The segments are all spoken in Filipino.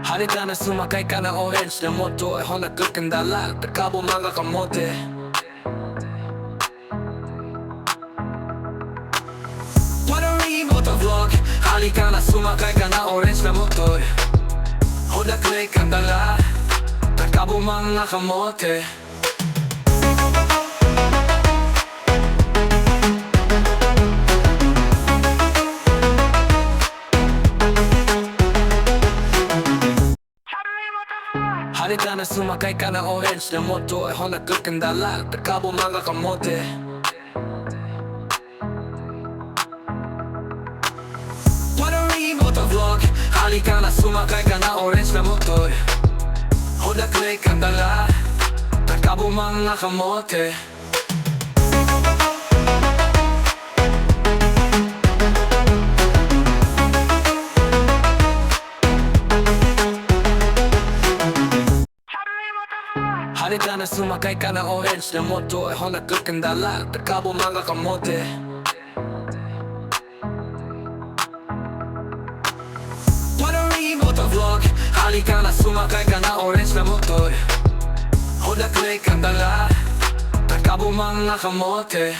Halika na sumakay ka na orange na motor. Ako nagkakandala, takabo mga kamote. Motovlog, halika na sumakay ka na orange na motor. Ako nagkakandala, takabo mga kamote. Halika na sumakay ka na orange na motor. Ako nagkakandala, takabo mga kamote. Motovlog, halika na sumakay ka na orange na motor. Ako nagkakandala, takabo mga kamote. Halika na sumakay ka na orange na motor. Ako nagkakandala, takabo mga kamote. Motovlog, halika na sumakay ka na orange na motor. Ako nagkakandala, takabo mga kamote.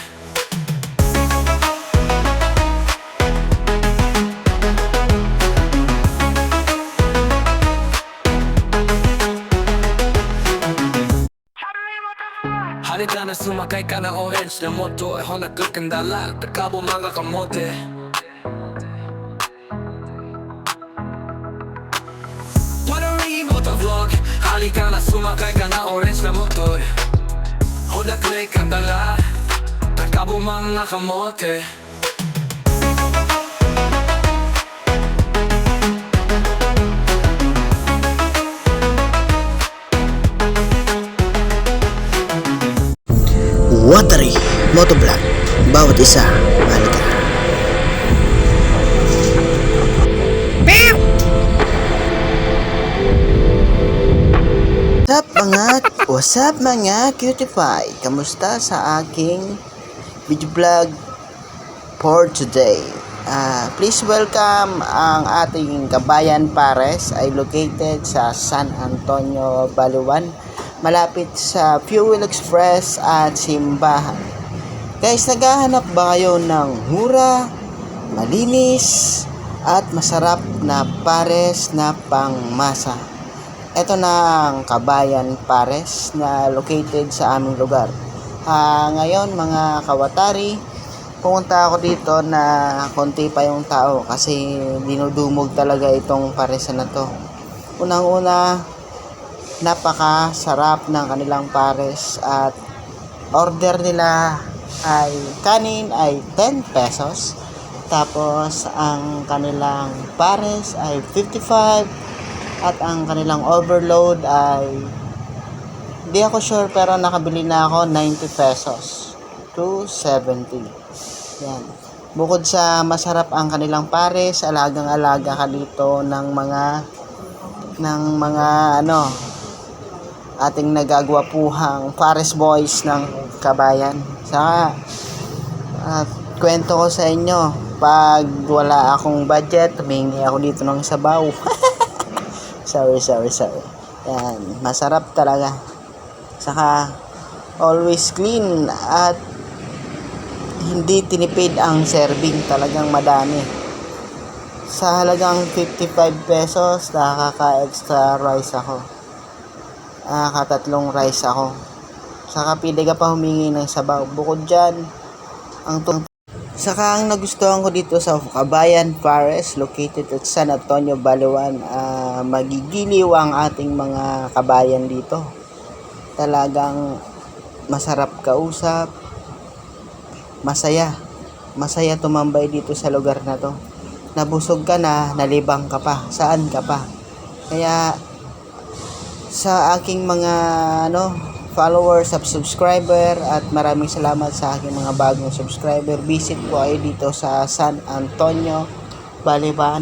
Halika na sumakay ka na orange na motor. Ako nagkakandala, takabo mga kamote. Motovlog, halika na sumakay ka na orange na motor. Ako nagkakandala, takabo mga kamote. Watery Motovlog, bawat isa mahalaga. What's up mga cutify? Kamusta sa aking video vlog for today? Please welcome ang ating Kabayan Pares ay located sa San Antonio, Baliwan, malapit sa Fuel Express at simbahan. Guys, naghahanap ba kayo ng mura, malinis at masarap na pares na pangmasa? Ito na ang Kabayan Pares na located sa aming lugar. Ngayon mga kawatari, pumunta ako dito na konti pa yung tao kasi dinudumog talaga itong paresan na to. Unang-una, napakasarap ng kanilang pares at order nila ay kanin ay 10 pesos. Tapos ang kanilang pares ay 55 at ang kanilang overload ay hindi ako sure pero nakabili na ako 90 pesos to 70. Yan. Bukod sa masarap ang kanilang pares, alagang-alaga ka dito ng mga ating nagagwapuhang pares boys ng Kabayan. Saka kwento ko sa inyo, pag wala akong budget, humingi ako dito ng sabaw. Sorry. Yan, masarap talaga. Saka always clean at hindi tinipid ang serving, talagang madami. Sa halagang 55 pesos, nakaka-extra rice ako. Nakaka-3 rice ako. Saka pili ka pa humingi ng sabaw. Bukod dyan, Saka ang nagustuhan ko dito sa Kabayan Pares, located at San Antonio, Baliwan, magigiliw ang ating mga kabayan dito. Talagang masarap kausap, masaya tumambay dito sa lugar na to. Nabusog ka na, nalibang ka pa, saan ka pa. Kaya sa aking mga followers at subscriber, at maraming salamat sa aking mga bagong subscriber, visit po kayo dito sa San Antonio, Baliwan,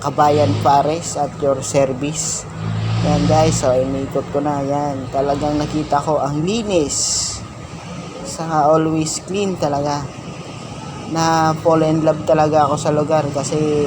Kabayan Pares at your service. Yan guys, so inikot ko na yan. Talagang nakita ko ang linis, saka always clean talaga. Na fall in love talaga ako sa lugar kasi